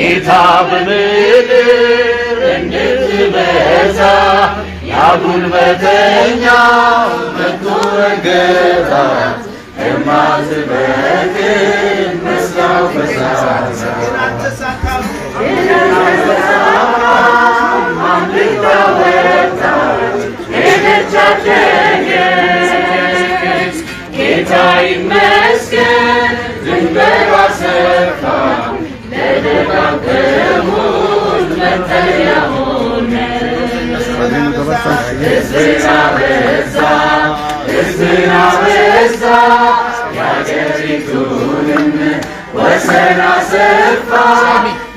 ጌታ በምድር እንድትበዛ ያጉልበተኛው መጥቶ ረገጣ የማትበቅል መስላው ፈዛዛ አምልጣ ወጣች ሄደች አደገች ጌታ ይመስገን ድንበሯ ሰፋ ለደጋገሙት መጠለያ ሆነ ሕዝብን አበዛ የአገሪቱንም ወሰን አሰፋ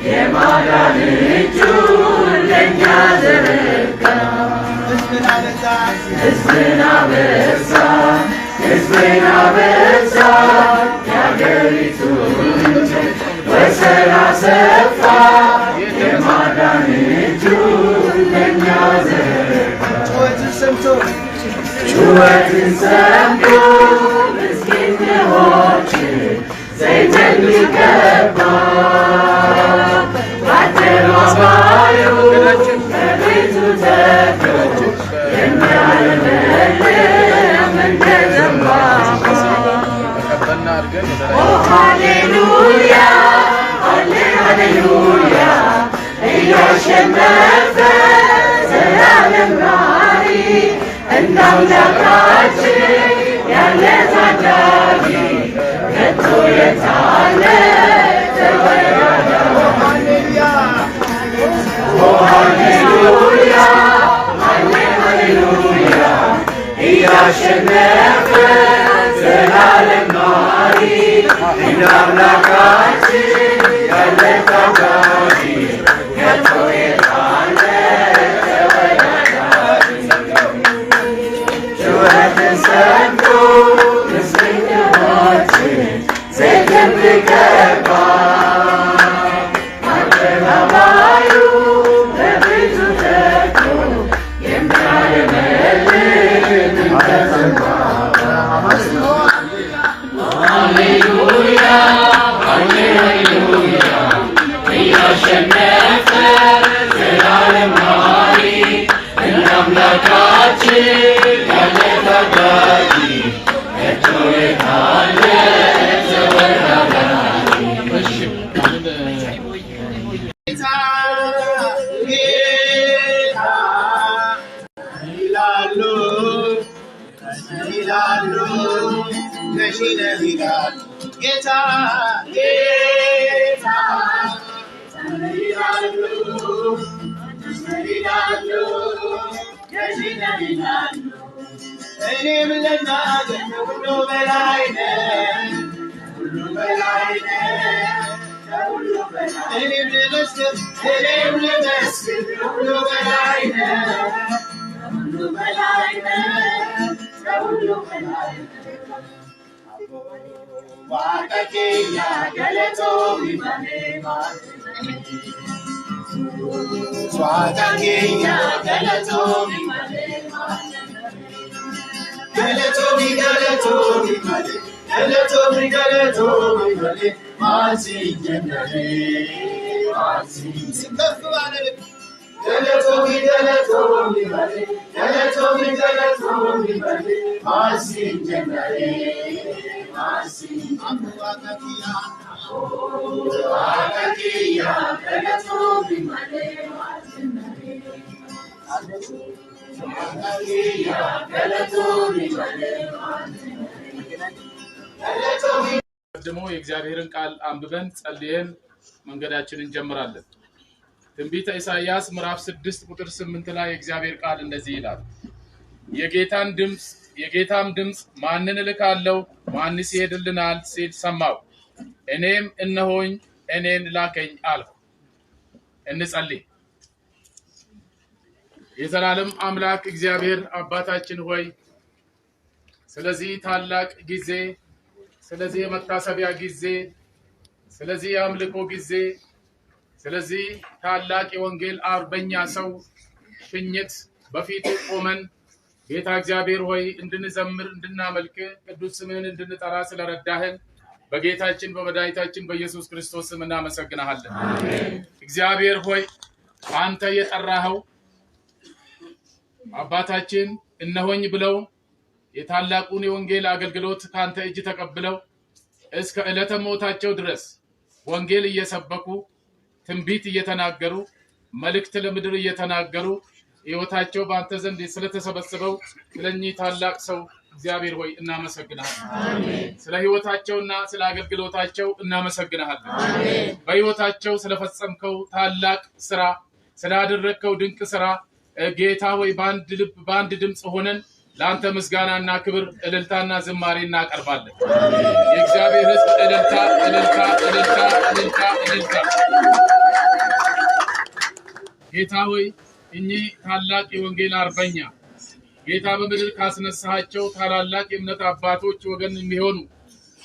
የማዳን እጁን ለእኛ ዘረጋ ሕዝብን አበዛ የአገሪቱንም ወሰን አሰፋ የማዳን እጁን ለእኛ ዘረጋ ጩኸትን ሰምቶ ምስኪን ድሆችን ዘይትን ሊቀባ በአደባባዩ በቤቱ ተክሎ የሚያለመልም እንደ ዘንባባ ሃሌሉያ ሃሌሉያ እያሸነፈ ዘላለም ኗሪ እንደ አምላካችን ያለ ታዳጊ ከቶ የታለ ተወዳዳሪ ሃሌሉያ ሃሌሉያ እያሸነፈ ዘላለም ኗሪ እንደ አምላካችን ያለ ታዳጊ ከቶ የታለ ጩኸትን ሰምቶ ምስኪን ድሆችን ዘይትን ሊቀባ በአደባባዩ በቤቱ ተክሎ የሚያለመልም እንደ ዘንባባ ሃሌሉያ ሃሌሉያ እያሸነፈ ዘላለም ኗሪ እንደ አምላካችን ያለ ታዳጊ ከቶ የታለ ተወዳዳሪ ይላሉ ነሽ ነህ ይላሉ ጌታ ጌታ ይላሉ ነሽ ነህ ይላሉ እኔም ልናገር ከሁሉ በላይ ነህ ከሁሉ በላይ ነህ ከሁሉ በላይ እኔም ልመስክር ከሁሉ በላይ ነህ ከሁሉ በላይ ነህ ከሁሉ በላይ ዋቀቂያ ገለቶ ሚባሌ ዋቀቂያ ገለቶ ሚባሌ ገለቶ ሚባሌ ማሲ ጀነሬ ማሲ ሲከፍ ባለ ገለቶ ሚባሌ ማሲ ጀነሬ ማሲ ዋቀቂያ ገለቶ ሚባሌ ቀድሞ የእግዚአብሔርን ቃል አንብበን ጸልየን መንገዳችንን እንጀምራለን። ትንቢተ ኢሳይያስ ምዕራፍ 6 ቁጥር 8 ላይ የእግዚአብሔር ቃል እንደዚህ ይላል። የጌታም ድምጽ ማንን እልካለሁ ማንስ ይሄድልናል ሲል ሰማሁ። እኔም እነሆኝ እኔን ላከኝ አልኩ። እንጸልይ። የዘላለም አምላክ እግዚአብሔር አባታችን ሆይ ስለዚህ ታላቅ ጊዜ፣ ስለዚህ የመታሰቢያ ጊዜ፣ ስለዚህ የአምልኮ ጊዜ፣ ስለዚህ ታላቅ የወንጌል አርበኛ ሰው ሽኝት በፊት ቆመን ጌታ እግዚአብሔር ሆይ እንድንዘምር እንድናመልክ ቅዱስ ስምህን እንድንጠራ ስለረዳህን በጌታችን በመድኃኒታችን በኢየሱስ ክርስቶስ ስም እናመሰግናለን። እግዚአብሔር ሆይ አንተ የጠራኸው አባታችን እነሆኝ ብለው የታላቁን የወንጌል አገልግሎት ካንተ እጅ ተቀብለው እስከ ዕለተ ሞታቸው ድረስ ወንጌል እየሰበኩ ትንቢት እየተናገሩ መልእክት ለምድር እየተናገሩ ሕይወታቸው በአንተ ዘንድ ስለተሰበሰበው ስለኚህ ታላቅ ሰው እግዚአብሔር ሆይ እናመሰግናለን። ስለ ሕይወታቸውና ስለ አገልግሎታቸው እናመሰግናለን። በሕይወታቸው ስለፈጸምከው ታላቅ ስራ ስላደረግከው ድንቅ ስራ ጌታ ሆይ በአንድ ልብ በአንድ ድምጽ ሆነን ለአንተ ምስጋናና ክብር እልልታና ዝማሬ እናቀርባለን። የእግዚአብሔር ሕዝብ እልልታ እልልታ እልልታ እልልታ እልልታ። ጌታ ሆይ እኚህ ታላቅ የወንጌል አርበኛ ጌታ በምድር ካስነሳቸው ታላላቅ የእምነት አባቶች ወገን የሚሆኑ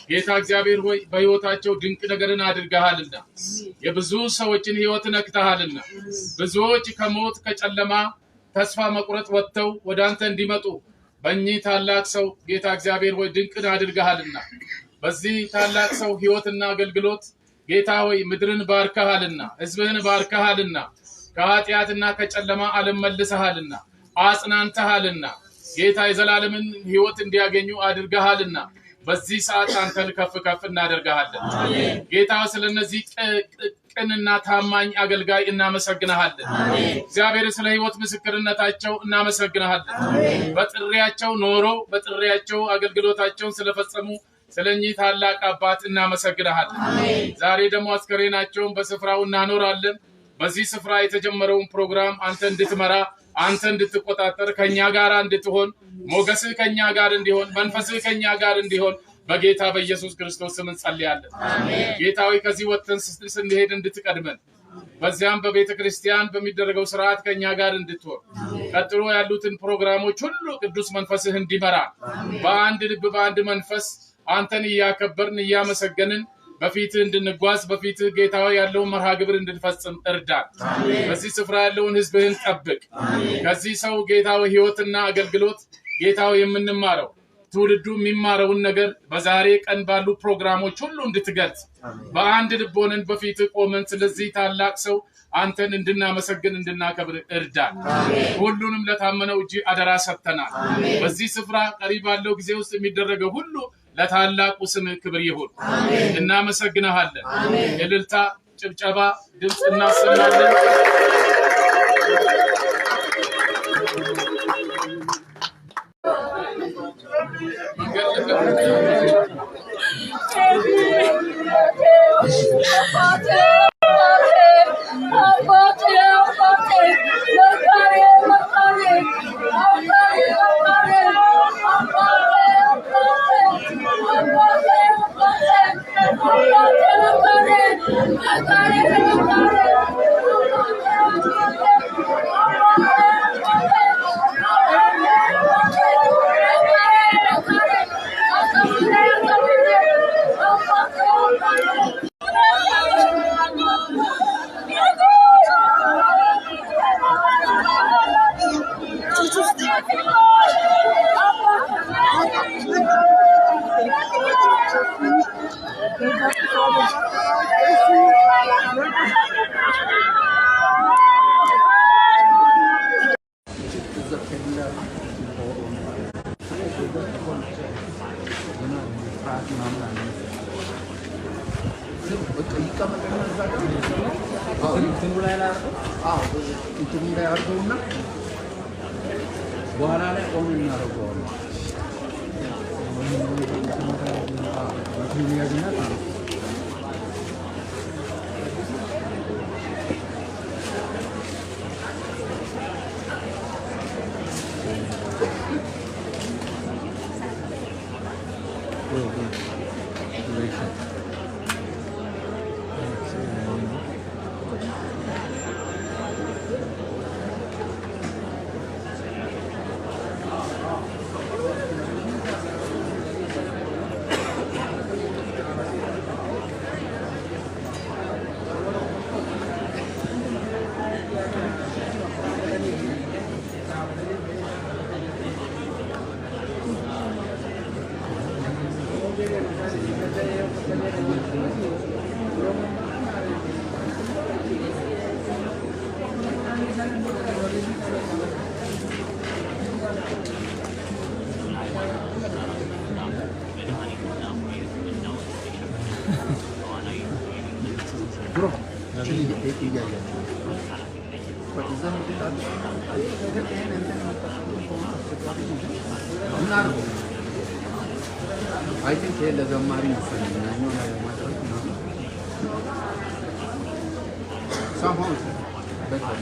ጌታ እግዚአብሔር ሆይ በሕይወታቸው ድንቅ ነገርን አድርገሃልና የብዙ ሰዎችን ሕይወት ነክተሃልና ብዙዎች ከሞት ከጨለማ ተስፋ መቁረጥ ወጥተው ወደ አንተ እንዲመጡ በእኚህ ታላቅ ሰው ጌታ እግዚአብሔር ሆይ ድንቅን አድርገሃልና በዚህ ታላቅ ሰው ሕይወትና አገልግሎት ጌታ ሆይ ምድርን ባርከሃልና ሕዝብህን ባርከሃልና ከኃጢአትና ከጨለማ ዓለም መልሰሃልና አጽናንተሃልና ጌታ የዘላለምን ሕይወት እንዲያገኙ አድርገሃልና በዚህ ሰዓት አንተን ከፍ ከፍ እናደርጋለን። ጌታ ስለነዚህ ቅንና ታማኝ አገልጋይ እናመሰግናለን። እግዚአብሔር ስለ ሕይወት ምስክርነታቸው እናመሰግናለን። በጥሪያቸው ኖሮ በጥሪያቸው አገልግሎታቸውን ስለፈጸሙ ስለኚህ ታላቅ አባት እናመሰግናለን። ዛሬ ደግሞ አስከሬናቸውን በስፍራው እናኖራለን። በዚህ ስፍራ የተጀመረውን ፕሮግራም አንተ እንድትመራ አንተ እንድትቆጣጠር ከኛ ጋር እንድትሆን ሞገስህ ከኛ ጋር እንዲሆን መንፈስህ ከኛ ጋር እንዲሆን በጌታ በኢየሱስ ክርስቶስ ስም እንጸልያለን። ጌታዊ ከዚህ ወጥተን ስንሄድ እንድትቀድመን በዚያም በቤተ ክርስቲያን በሚደረገው ስርዓት ከኛ ጋር እንድትሆን ቀጥሎ ያሉትን ፕሮግራሞች ሁሉ ቅዱስ መንፈስህ እንዲመራ በአንድ ልብ በአንድ መንፈስ አንተን እያከበርን እያመሰገንን በፊትህ እንድንጓዝ በፊትህ ጌታዊ ያለውን መርሃ ግብር እንድንፈጽም እርዳን። በዚህ ስፍራ ያለውን ሕዝብህን ጠብቅ። ከዚህ ሰው ጌታዊ ሕይወትና አገልግሎት ጌታዊ የምንማረው ትውልዱ የሚማረውን ነገር በዛሬ ቀን ባሉ ፕሮግራሞች ሁሉ እንድትገልጽ በአንድ ልብ ሆነን በፊትህ ቆመን ስለዚህ ታላቅ ሰው አንተን እንድናመሰግን እንድናከብር እርዳን። ሁሉንም ለታመነው እጅ አደራ ሰጥተናል። በዚህ ስፍራ ቀሪ ባለው ጊዜ ውስጥ የሚደረገው ሁሉ ለታላቁ ስም ክብር ይሁን። እናመሰግናለን። እልልታ ጭብጨባ ድምጽ እናሰማለን። በኋላ ላይ ቆም እናደርገዋለን። Bro, iya. Benar. I think dia dah gambarin somehow better.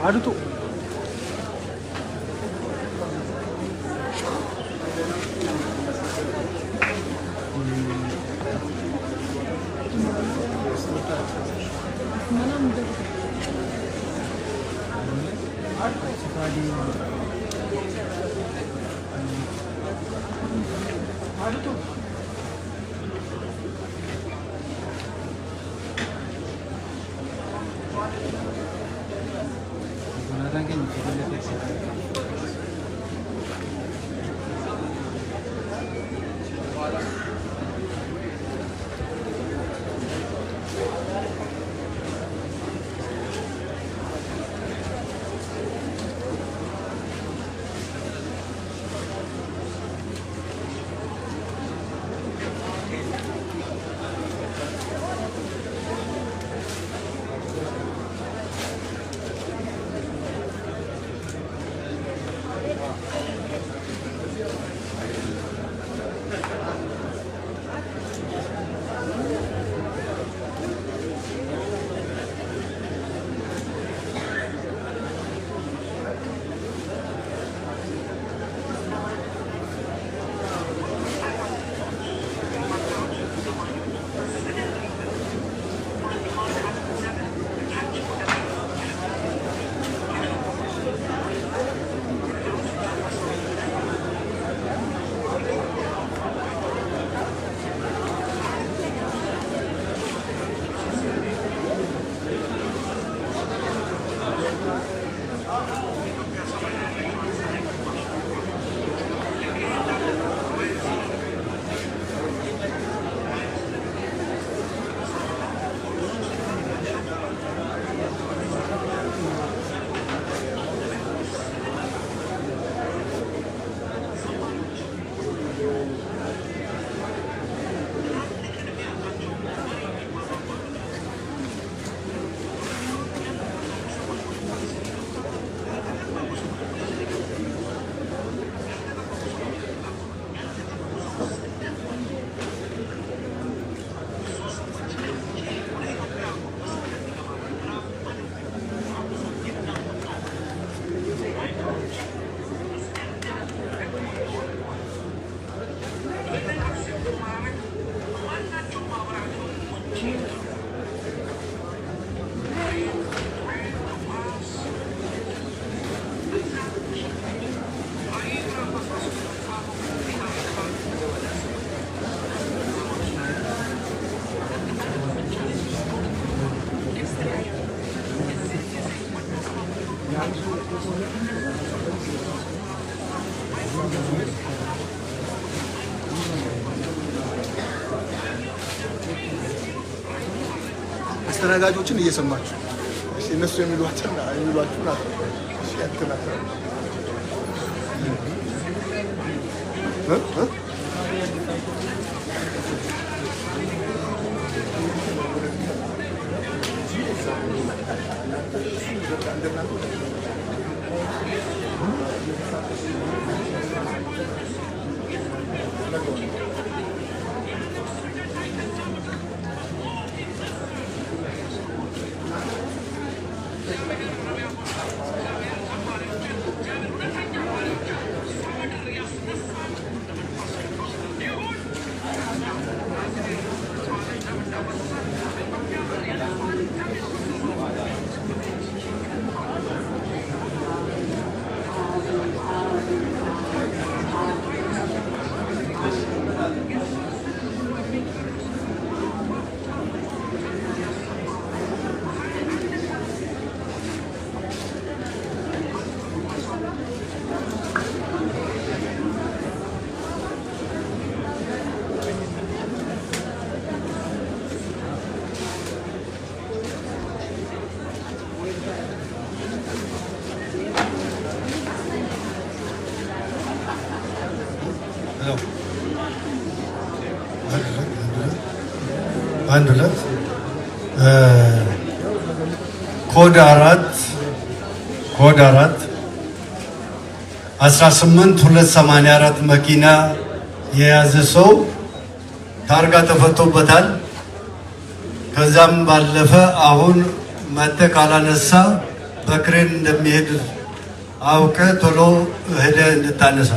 Aduh tuh. Aduh tuh. አስተናጋጆችን እየሰማችሁ እሺ እነሱ የሚሏችሁ ናቸው እሺ አትናገሩ አንድ ሁለት ኮድ 18284 መኪና የያዘ ሰው ታርጋ ተፈቶበታል። ከዛም ባለፈ አሁን መጥተህ ካላነሳ በክሬን እንደሚሄድ አውቀ ቶሎ ሄደ እንድታነሳ።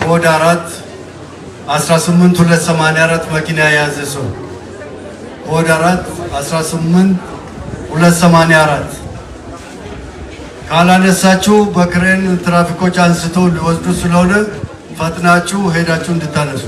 ኮድ 18284 መኪና የያዘ ሰው ኮድ 18284 ካላነሳችሁ በክሬን ትራፊኮች አንስቶ ሊወስዱ ስለሆነ ፈጥናችሁ ሄዳችሁ እንድታነሱ።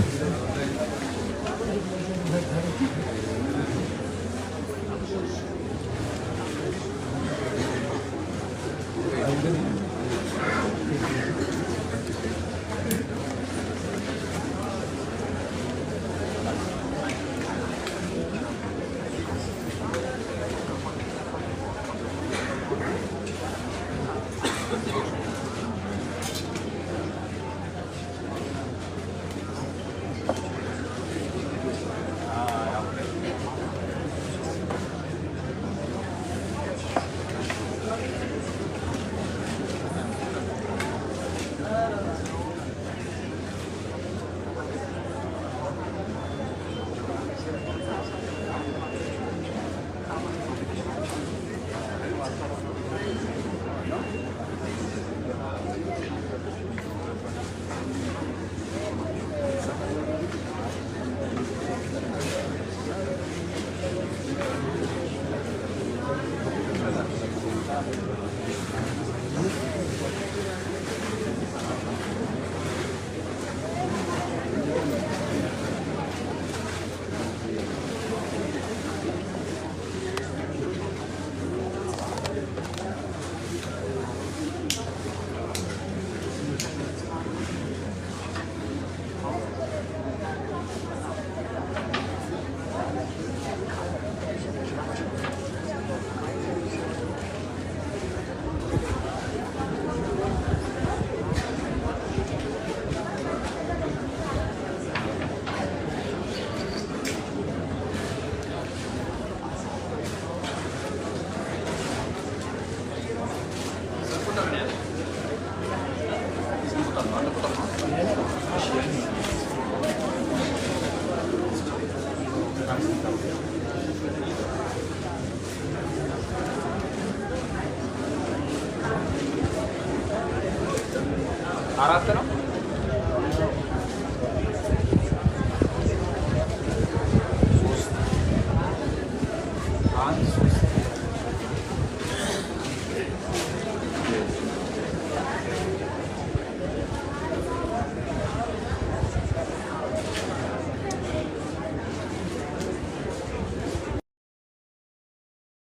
አራት ነው። አንድ